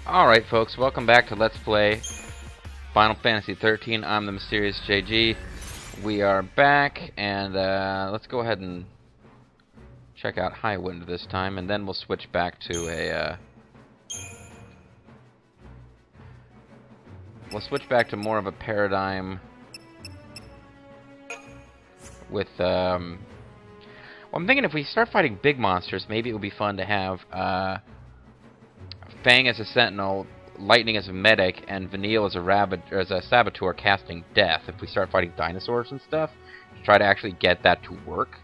Alright folks, welcome back to Let's Play Final Fantasy XIII. I'm the Mysterious JG. We are back, and let's go ahead and check out Highwind this time, and then we'll switch back to a... we'll switch back to more of a paradigm with... well, I'm thinking if we start fighting big monsters, maybe it would be fun to have... Fang as a sentinel, Lightning as a medic, and Vanille as a saboteur casting death. If we start fighting dinosaurs and stuff, to try to actually get that to work.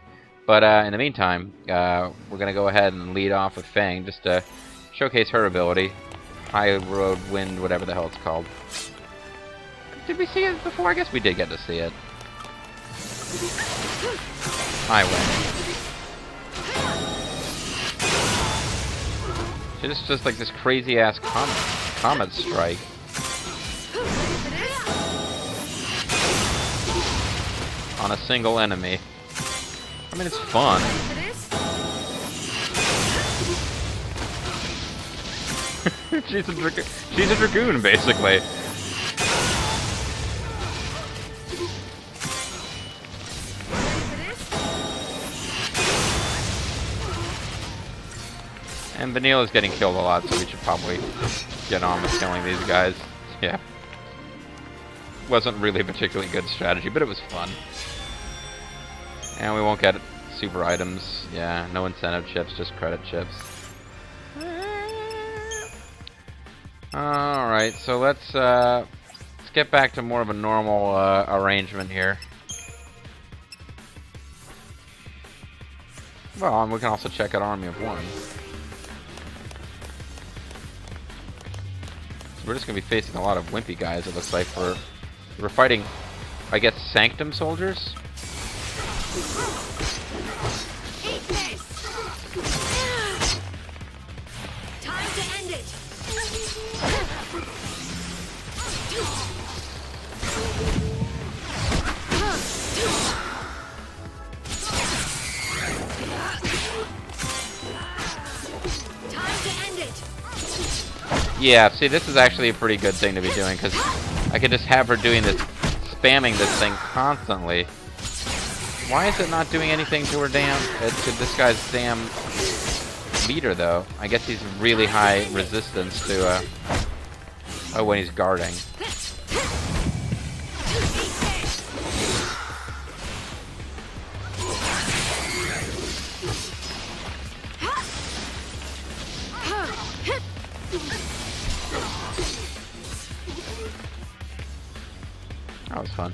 But in the meantime, we're gonna go ahead and lead off with Fang just to showcase her ability. High Road Wind, whatever the hell it's called. Did we see it before? I guess we did get to see it. High Wind. It's just like this crazy-ass comet strike. On a single enemy. I mean, it's fun. She's a dragoon, basically. And Vanille is getting killed a lot, so we should probably get on with killing these guys. Yeah. Wasn't really a particularly good strategy, but it was fun. And we won't get super items. Yeah, no incentive chips, just credit chips. Alright, so let's get back to more of a normal arrangement here. Well, and we can also check out Army of One. We're just going to be facing a lot of wimpy guys, it looks like. We're fighting, I guess, Sanctum soldiers? Time to end it. Time to end it. Yeah, see, this is actually a pretty good thing to be doing, because I could just have her doing this, spamming this thing constantly. Why is it not doing anything to her damn, to this guy's damn leader, though? I guess he's really high resistance to, oh, when he's guarding. That was fun.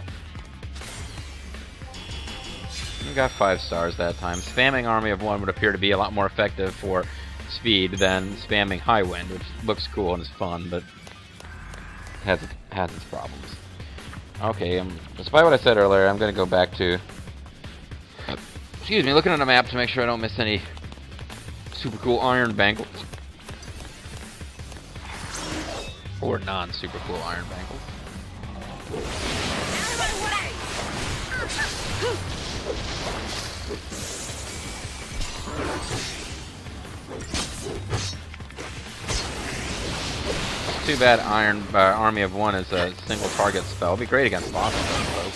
We got 5 stars that time. Spamming Army of One would appear to be a lot more effective for speed than spamming Highwind, which looks cool and is fun, but has its problems. Okay, despite what I said earlier, I'm going to go back to... excuse me, looking at a map to make sure I don't miss any super cool iron bangles. Or non-super cool iron bangles. Too bad Army of One is a single target spell. It'd be great against bosses, I suppose.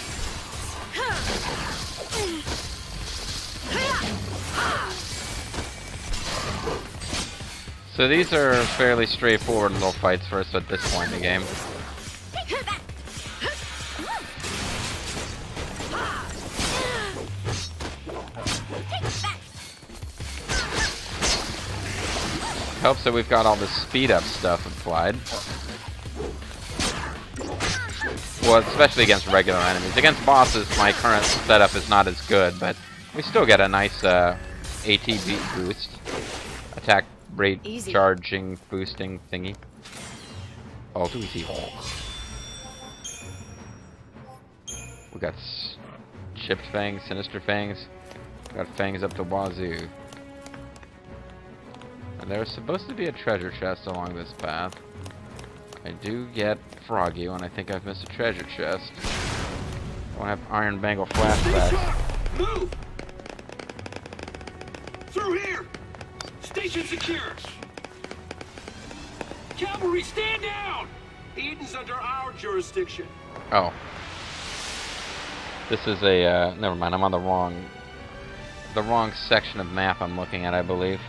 So these are fairly straightforward little fights for us at this point in the game. Helps that we've got all this speed up stuff applied. Well, especially against regular enemies. Against bosses, my current setup is not as good, but we still get a nice AT beat boost. Attack rate charging boosting thingy. Oh, do we see Hulk? We got chipped fangs, sinister fangs. We got fangs up to wazoo. And there's supposed to be a treasure chest along this path. I do get froggy when I think I've missed a treasure chest. I want to have Iron Bangle flashbacks. Move! Through here! Station secure! Cavalry, stand down! Eden's under our jurisdiction. Oh. This is a, never mind, I'm on the wrong section of map I'm looking at, I believe.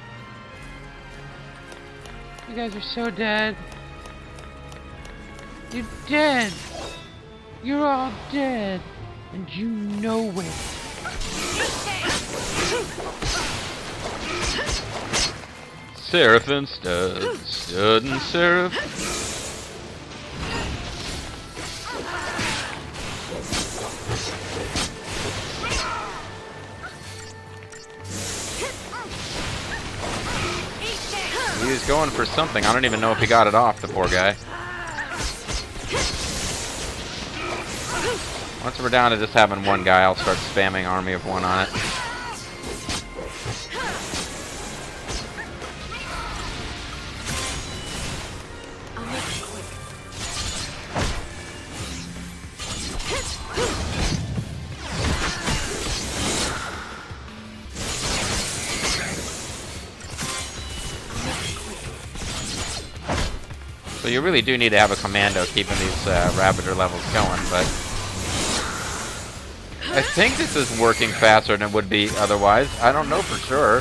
You guys are so dead. You're dead. You're all dead. And you know it. Seraph and Stud, Stud and Seraph. He was going for something. I don't even know if he got it off, the poor guy. Once we're down to just having one guy, I'll start spamming Army of One on it. So you really do need to have a commando keeping these Ravager levels going, but I think this is working faster than it would be otherwise. I don't know for sure.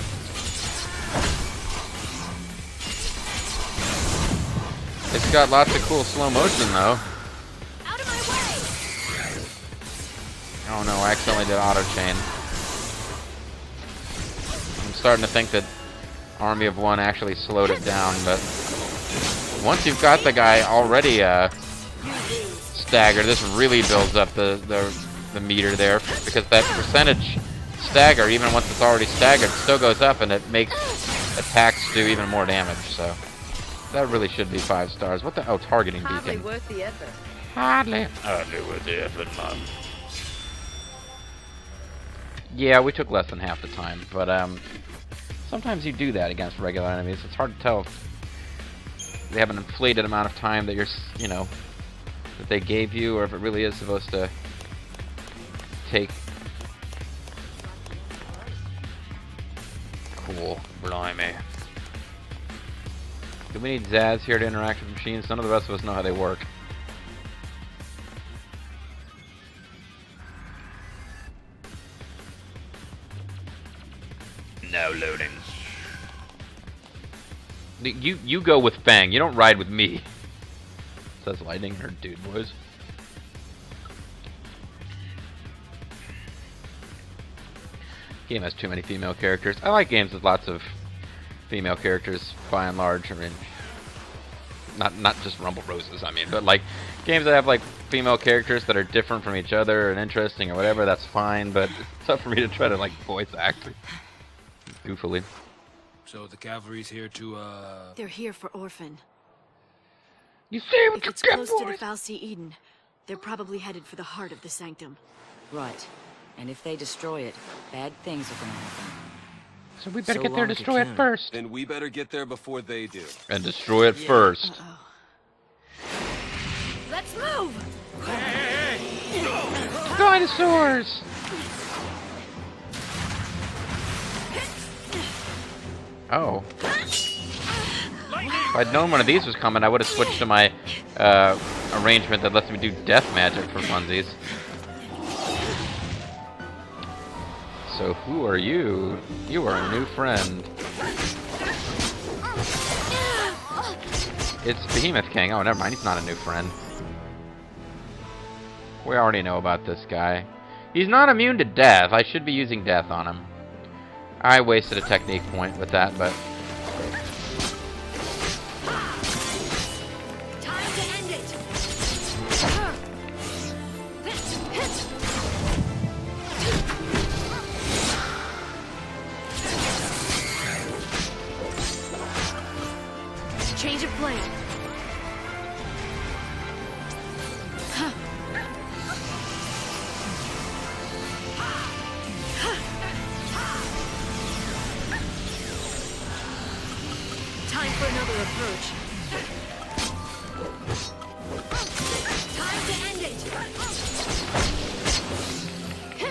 It's got lots of cool slow motion though. Out of my way! Oh no, I accidentally did auto chain. I'm starting to think that Army of One actually slowed it down, but once you've got the guy already staggered, this really builds up the meter there, because that percentage stagger, even once it's already staggered, still goes up and it makes attacks do even more damage. So that really should be 5 stars. What the? Oh, targeting beacon. Hardly worth the effort. Hardly worth the effort, man. Yeah, we took less than half the time, but sometimes you do that against regular enemies. It's hard to tell if they have an inflated amount of time that that they gave you, or if it really is supposed to take. Cool, blimey. Do we need Zaz here to interact with machines? None of the rest of us know how they work. Now loading. You go with Fang. You don't ride with me. Says Lightning, her dude boys. Game has too many female characters. I like games with lots of female characters, by and large. I mean, not just Rumble Roses. I mean, but like games that have like female characters that are different from each other and interesting or whatever. That's fine, but it's tough for me to try to like voice act goofily. So the cavalry's here to, They're here for Orphan. You say what If you it's get, close to the boys. Fal'Cie Eden, they're probably headed for the heart of the Sanctum. Right. And if they destroy it, bad things are gonna happen. So we better So get there, long, destroy it Kakim. first. Then we better get there before they do. And destroy it first. Uh-oh. Let's move! Dinosaurs! Oh. If I'd known one of these was coming, I would have switched to my arrangement that lets me do death magic for funsies. So who are you? You are a new friend. It's Behemoth King. Oh, never mind. He's not a new friend. We already know about this guy. He's not immune to death. I should be using death on him. I wasted a technique point with that, but... Time to end it! Change of plan. Time for another approach. Time to end it.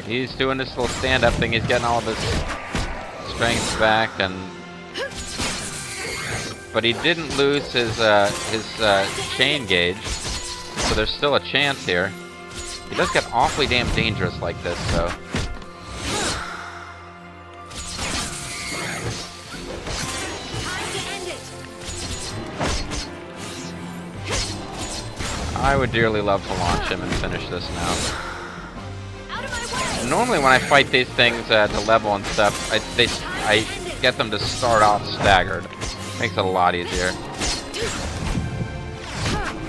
He's doing this little stand-up thing. He's getting all of his strength back, and But he didn't lose his chain gauge, so there's still a chance here. He does get awfully damn dangerous like this, though. I would dearly love to launch him and finish this now. Normally when I fight these things to level and stuff, I get them to start off staggered. Makes it a lot easier.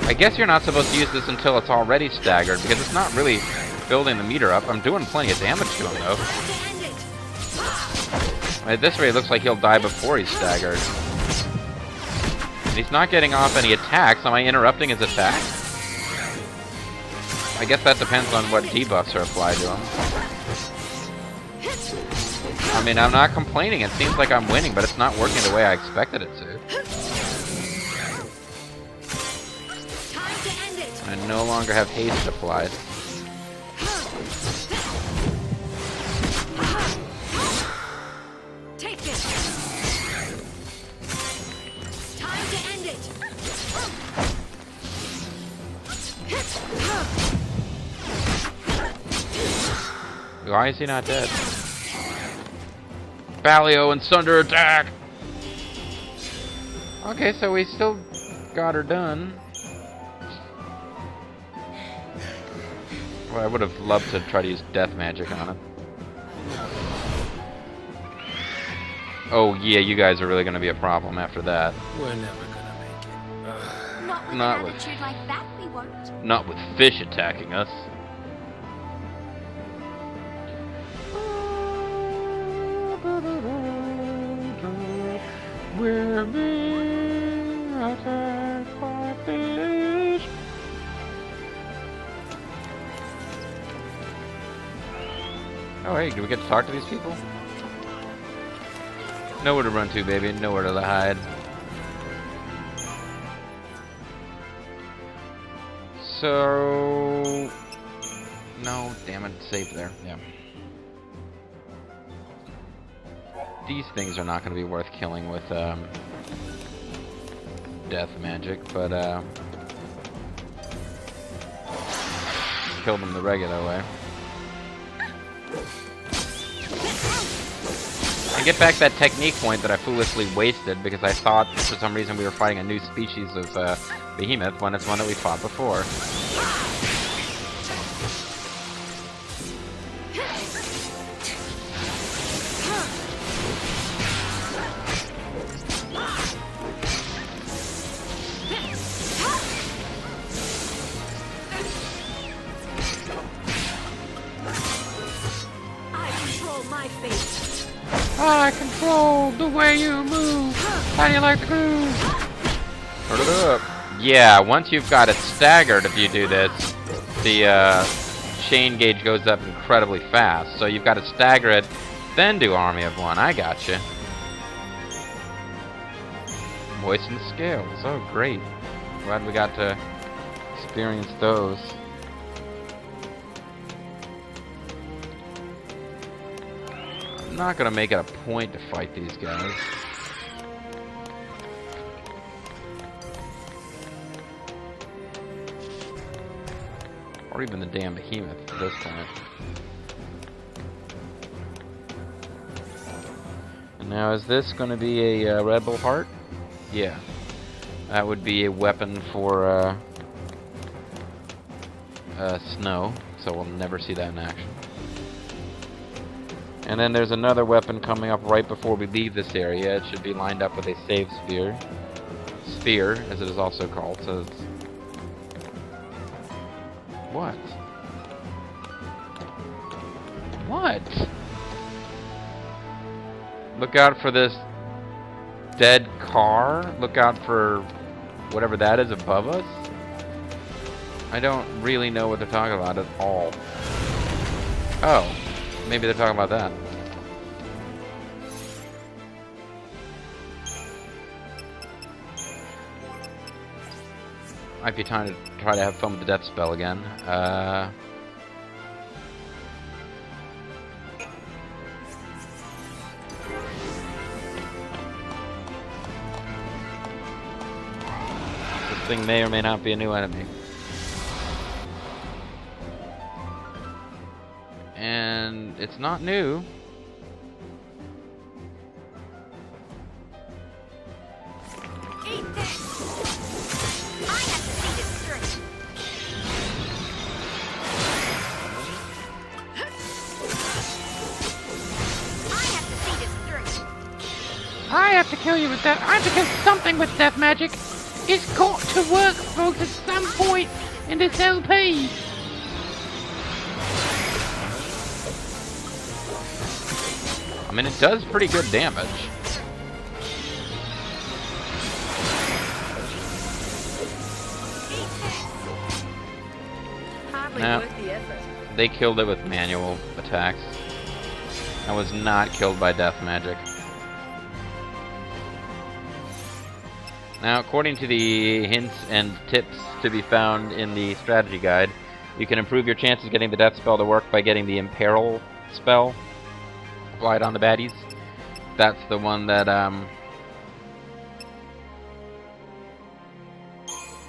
I guess you're not supposed to use this until it's already staggered, because it's not really building the meter up. I'm doing plenty of damage to him, though. At this rate, it looks like he'll die before he's staggered. And he's not getting off any attacks. Am I interrupting his attacks? I guess that depends on what debuffs are applied to him. I mean, I'm not complaining. It seems like I'm winning, but it's not working the way I expected it to. I no longer have haste applied. Take this. Time to end it. Why is he not dead? Balio and Sunder attack! Okay, so we still got her done. Well, I would have loved to try to use death magic on him. Oh yeah, you guys are really going to be a problem after that. We're never gonna make it. Not with an attitude like that, we won't. Not with fish attacking us. We're being attacked by fish. Oh hey, do we get to talk to these people? Nowhere to run to, baby. Nowhere to hide. So... No, damn it. Save there. Yeah. These things are not going to be worth killing with death magic, but kill them the regular way. And get back that technique point that I foolishly wasted because I thought for some reason we were fighting a new species of behemoth when it's one that we fought before. I control the way you move. How do you like the groove? Turn it up. Yeah, once you've got it staggered, if you do this, the chain gauge goes up incredibly fast. So you've got to stagger it, then do Army of One. I gotcha. Moisten the scales. Oh, great. Glad we got to experience those. I'm not gonna make it a point to fight these guys. Or even the damn behemoth at this point. And now is this gonna be a Red Bull Heart? Yeah. That would be a weapon for snow, so we'll never see that in action. And then there's another weapon coming up right before we leave this area. It should be lined up with a save spear. Spear, as it is also called. So it's... What? What? Look out for this dead car. Look out for whatever that is above us. I don't really know what they're talking about at all. Oh. Maybe they're talking about that. Might be time to try to have fun with the death spell again. thing may or may not be a new enemy. And it's not new. Eat this! I have to see this through. I have to see this through. I have to kill you with that. I have to kill something with death magic. It's got to work, folks, at some point in this LP. I mean, it does pretty good damage. Hardly No. worth the effort. They killed it with manual attacks. I was not killed by death magic. Now, according to the hints and tips to be found in the strategy guide, you can improve your chances of getting the death spell to work by getting the Imperil spell applied on the baddies. That's the one that,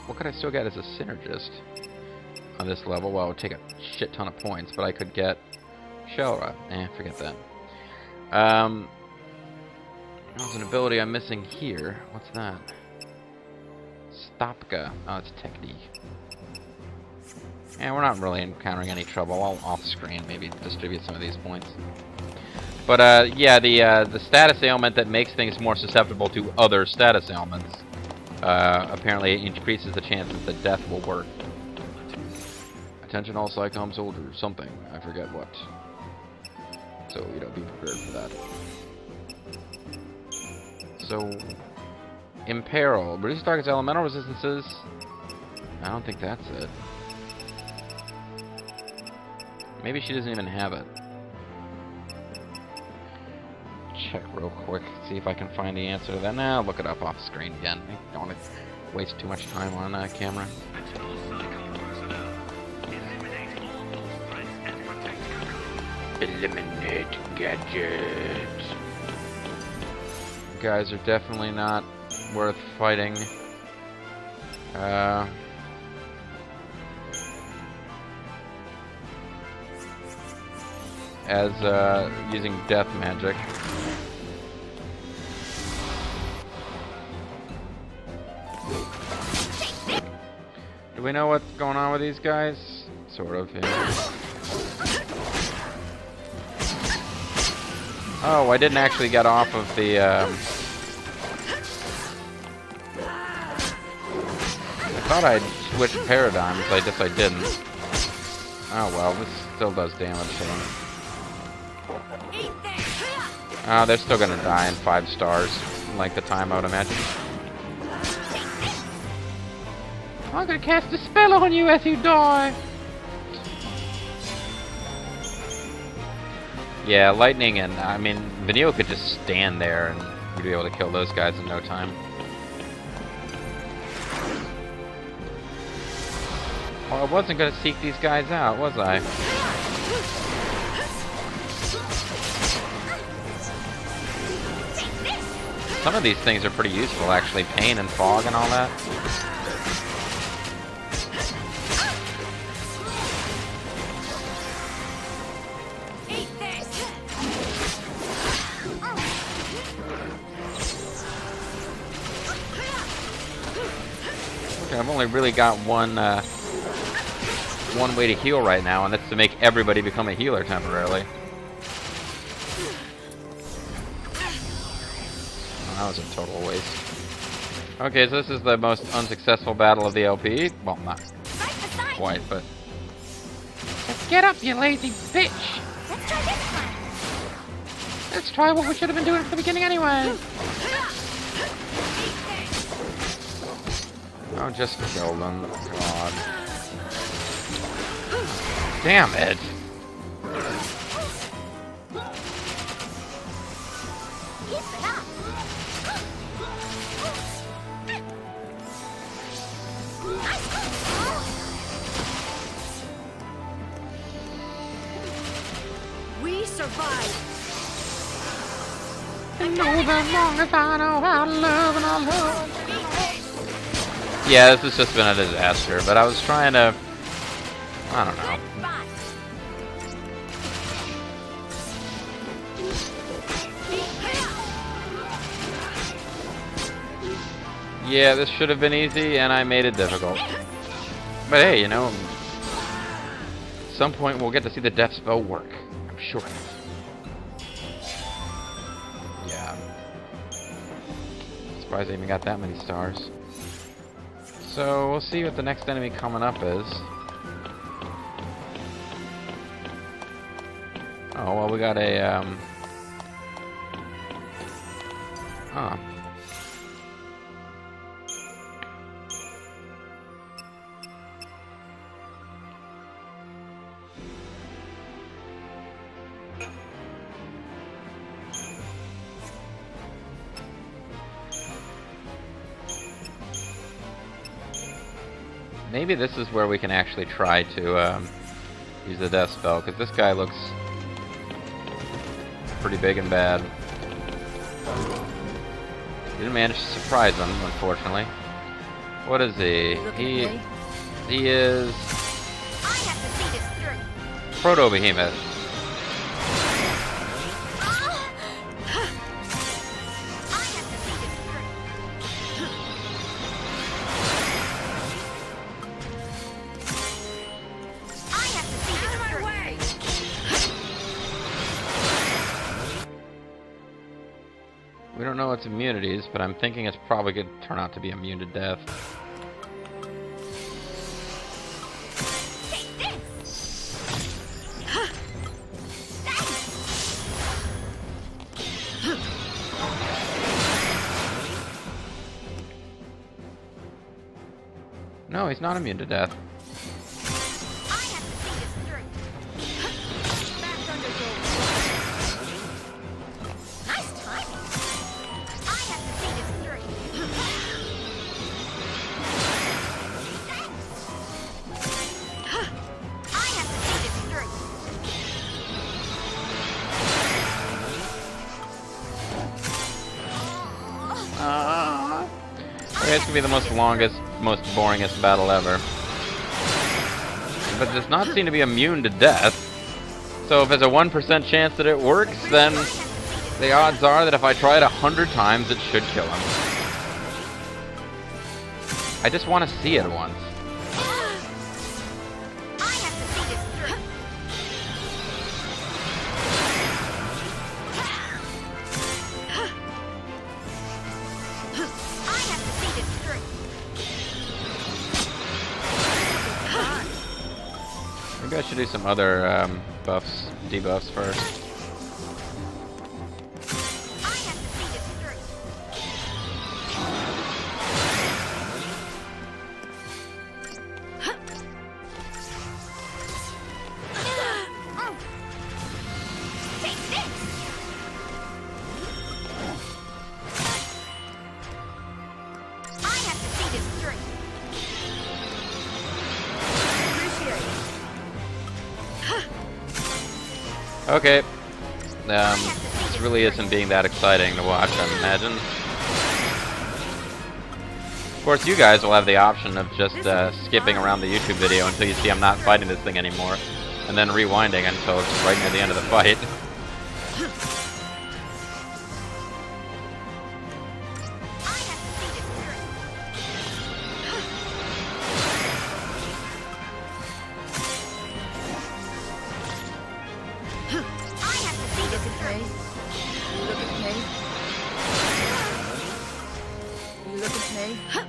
what could I still get as a synergist on this level? Well, it would take a shit ton of points, but I could get Shellra. Forget that. There's an ability I'm missing here. What's that? Stopka. Oh, it's technique. Yeah, we're not really encountering any trouble. I'll off-screen maybe distribute some of these points. But yeah, the status ailment that makes things more susceptible to other status ailments apparently increases the chances that death will work. Attention all Psycom soldiers, something. I forget what. So, be prepared for that. So, Imperil. Reduce target's elemental resistances. I don't think that's it. Maybe she doesn't even have it. Check real quick, see if I can find the answer to that. Nah, I'll look it up off screen again. I don't want to waste too much time on camera. Eliminate gadgets. Guys are definitely not worth fighting. As using death magic. Do we know what's going on with these guys? Sort of, yeah. Oh, I didn't actually get off of the, I thought I'd switched paradigms, I guess I didn't. Oh well, this still does damage to them. Oh, they're still gonna die in 5 stars, like the time I would imagine. I'm gonna cast a spell on you as you die. Yeah, lightning and, I mean, Vanille could just stand there and you'd be able to kill those guys in no time. Well, I wasn't gonna seek these guys out, was I? Some of these things are pretty useful, actually. Pain and fog and all that. Okay, I've only really got one way to heal right now, and that's to make everybody become a healer temporarily. That was a total waste. Okay, so this is the most unsuccessful battle of the LP. Well, not quite, but... Just get up, you lazy bitch! Let's try this one. Let's try what we should have been doing from the beginning anyway! Oh, just kill them. God. Damn it! Keep it up. We survived. And know that long as I know how to love and I'll love. Yeah, this has just been a disaster, but I was trying to... I don't know. Yeah, this should have been easy, and I made it difficult. But hey, you know, at some point we'll get to see the death spell work. I'm sure of it. Yeah. Surprised I even got that many stars. So, we'll see what the next enemy coming up is. Oh, well, we got a, Oh. Maybe this is where we can actually try to use the death spell, because this guy looks pretty big and bad. Didn't manage to surprise him, unfortunately. What is he? He is Proto-Behemoth. We don't know its immunities, but I'm thinking it's probably going to turn out to be immune to death. No, he's not immune to death. It's gonna be the most longest, most boringest battle ever. But it does not seem to be immune to death. So if there's a 1% chance that it works, then the odds are that if I try it 100 times, it should kill him. I just want to see it once. Maybe I should do some other buffs, debuffs first. Okay. This really isn't being that exciting to watch, I imagine. Of course, you guys will have the option of just skipping around the YouTube video until you see I'm not fighting this thing anymore, and then rewinding until it's right near the end of the fight.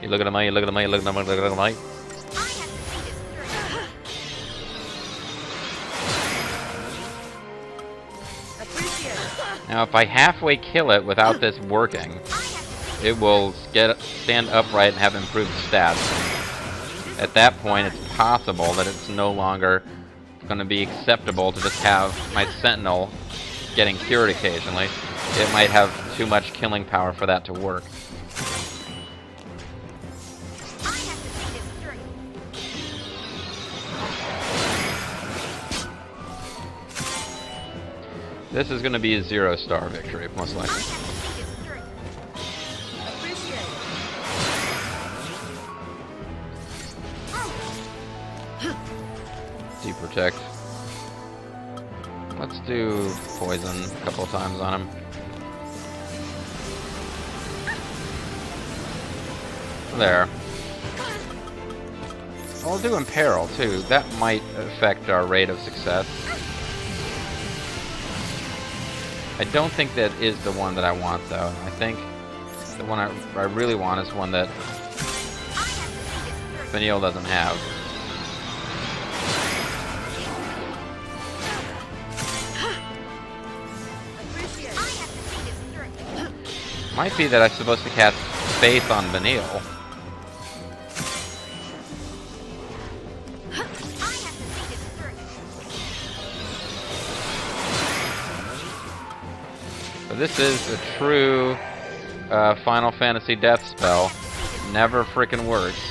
You look at me, you look at me, you look at me, look at me. Now, if I halfway kill it without this working, it will stand upright and have improved stats. At that point, it's possible that it's no longer going to be acceptable to just have my Sentinel getting cured occasionally. It might have too much killing power for that to work. This is going to be a 0-star victory, most likely. protect. Let's do poison a couple of times on him. There. We'll do Imperil too. That might affect our rate of success. I don't think that is the one that I want, though. I think the one I really want is one that Vanille doesn't have. Might be that I'm supposed to cast Faith on Vanille. But this is a true Final Fantasy death spell. Never frickin' works.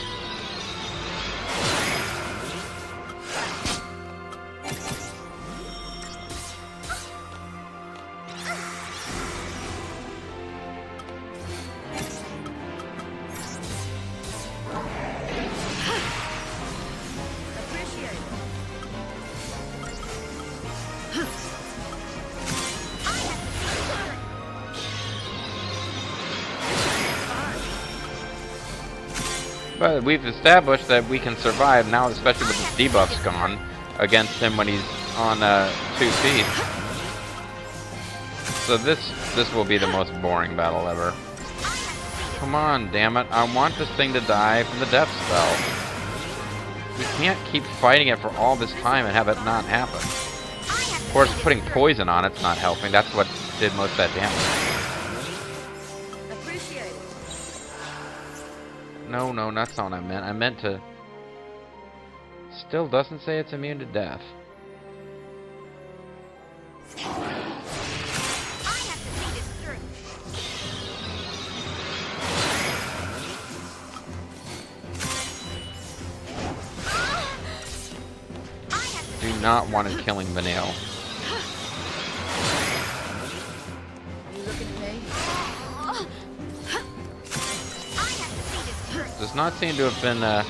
But we've established that we can survive now, especially with his debuffs gone, against him when he's on 2 feet. So this will be the most boring battle ever. Come on, damn it! I want this thing to die from the death spell. We can't keep fighting it for all this time and have it not happen. Of course, putting poison on it's not helping. That's what did most of that damage. No, that's not what I meant. I meant to... Still doesn't say it's immune to death. Do not want it killing Vanille. Does not seem to have been, okay,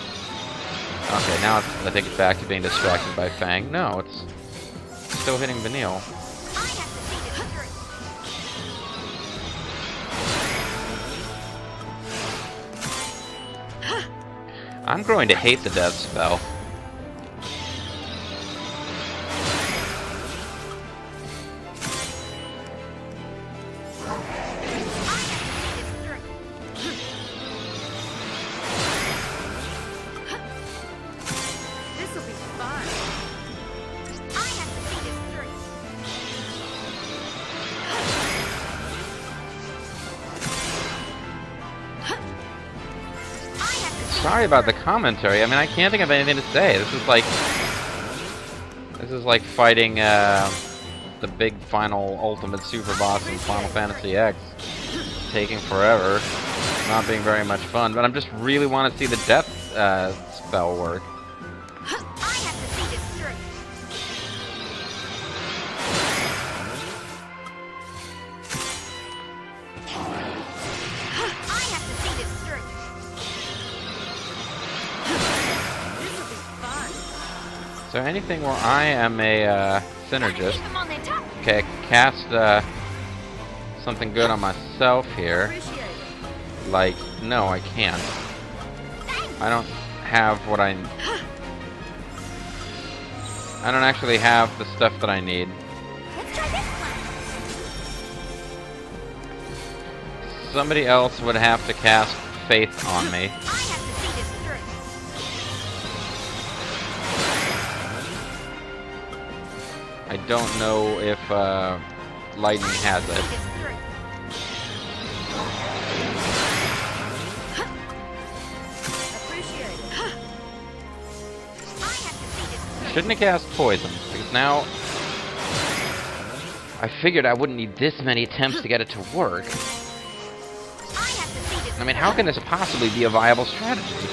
now I think it's back to being distracted by Fang. No, it's still hitting Vanille. I'm growing to hate the death spell. Sorry about the commentary. I mean, I can't think of anything to say. This is like fighting the big final ultimate super boss in Final Fantasy X. Taking forever, not being very much fun. But I just really want to see the death spell work. Is there anything where I am a synergist? Okay, cast something good on myself here. Like, no, I can't. I don't have what I don't actually have the stuff that I need. Somebody else would have to cast Faith on me. I don't know if Lightning has it. Shouldn't have cast Poison, because now I figured I wouldn't need this many attempts to get it to work. I mean, how can this possibly be a viable strategy?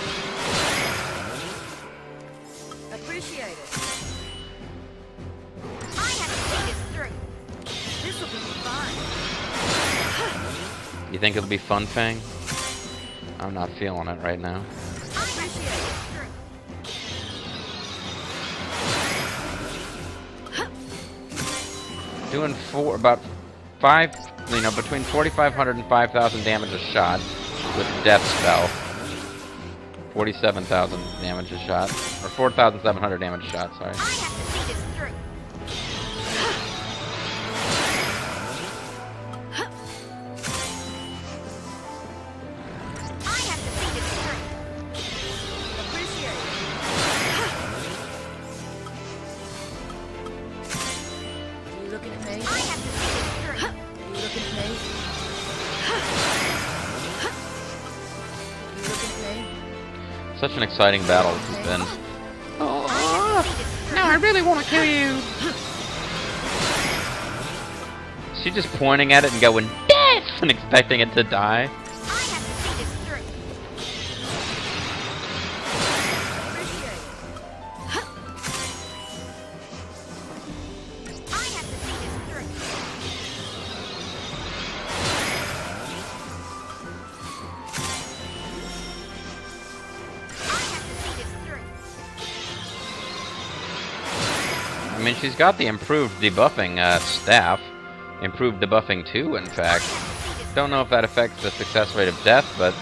You think it'll be fun, Fang? I'm not feeling it right now. Doing about 5, between 4,500 and 5,000 damage a shot with death spell. 47,000 damage a shot, or 4,700 damage a shot. Sorry. Such an exciting battle this has been. Oh, no, I really want to kill you. She's just pointing at it and going, death! And expecting it to die. I mean, she's got the improved debuffing staff. Improved debuffing 2, in fact. Don't know if that affects the success rate of death, but...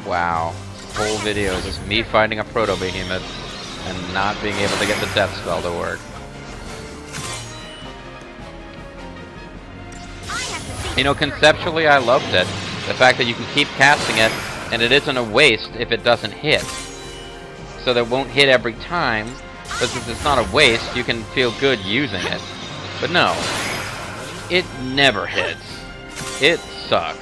Wow. This whole video is just me fighting a proto-behemoth and not being able to get the death spell to work. You know, conceptually I loved it. The fact that you can keep casting it, and it isn't a waste if it doesn't hit. So that it won't hit every time, but since it's not a waste, you can feel good using it. But no, it never hits. It sucks.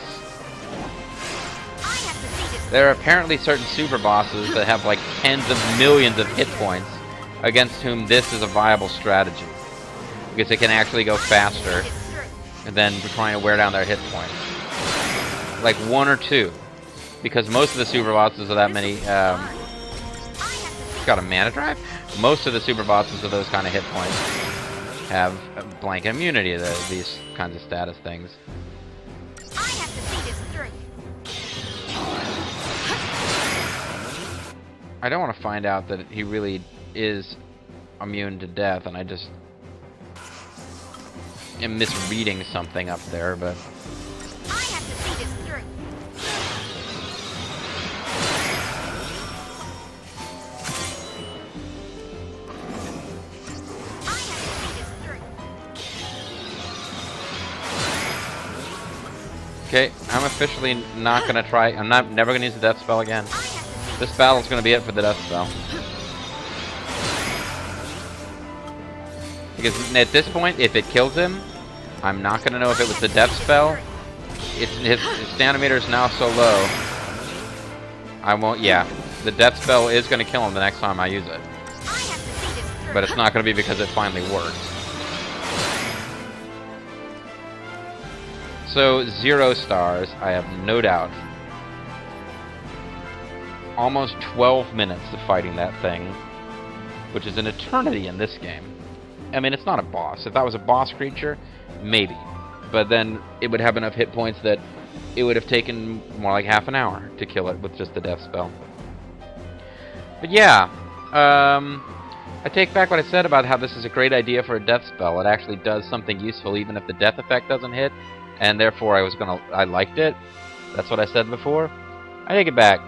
There are apparently certain super bosses that have like tens of millions of hit points against whom this is a viable strategy. Because it can actually go faster than trying to wear down their hit points. Like 1 or 2. Because most of the super bosses are that many, it's got a mana drive? Most of the super bosses of those kind of hit points have a blanket immunity to these kinds of status things. I don't want to find out that he really is immune to death, and I just am misreading something up there, but... Okay, I'm officially not gonna try. I'm never gonna use the death spell again. This battle's gonna be it for the death spell. Because at this point, if it kills him, I'm not gonna know if it was the death spell. His stamina meter is now so low. I won't. Yeah, the death spell is gonna kill him the next time I use it. But it's not gonna be because it finally worked. So, 0 stars, I have no doubt. Almost 12 minutes of fighting that thing, which is an eternity in this game. I mean, it's not a boss. If that was a boss creature, maybe. But then it would have enough hit points that it would have taken more like half an hour to kill it with just the death spell. But yeah, I take back what I said about how this is a great idea for a death spell. It actually does something useful even if the death effect doesn't hit. And therefore I liked it. That's what I said before. I take it back.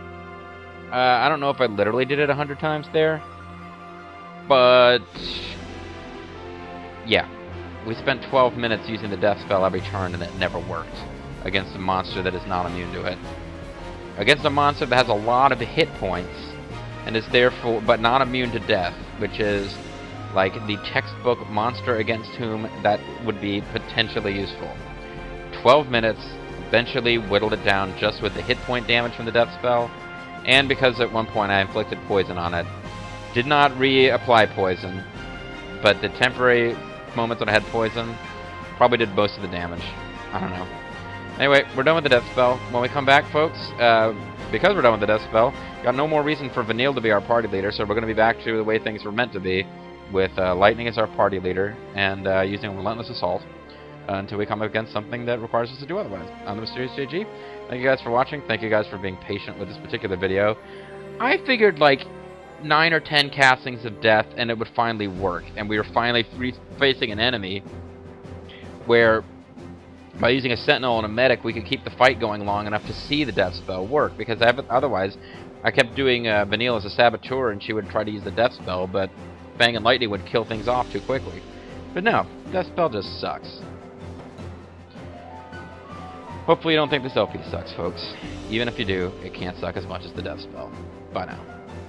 I don't know if I literally did it 100 times there. But yeah. We spent 12 minutes using the death spell every turn and it never worked. Against a monster that is not immune to it. Against a monster that has a lot of hit points and is therefore but not immune to death, which is like the textbook monster against whom that would be potentially useful. 12 minutes, eventually whittled it down just with the hit point damage from the death spell, and because at one point I inflicted poison on it. Did not reapply poison, but the temporary moments when I had poison probably did most of the damage. I don't know. Anyway, we're done with the death spell. When we come back, folks, because we're done with the death spell, got no more reason for Vanille to be our party leader, so we're going to be back to the way things were meant to be, with Lightning as our party leader, and using Relentless Assault. Until we come up against something that requires us to do otherwise. I'm the Mysterious JG. Thank you guys for watching. Thank you guys for being patient with this particular video. I figured, like, 9 or 10 castings of death, and it would finally work. And we were finally facing an enemy where, by using a sentinel and a medic, we could keep the fight going long enough to see the death spell work. Because otherwise, I kept doing Vanille as a saboteur, and she would try to use the death spell, but Fang and Lightning would kill things off too quickly. But no, death spell just sucks. Hopefully you don't think this LP sucks, folks. Even if you do, it can't suck as much as the death spell. Bye now.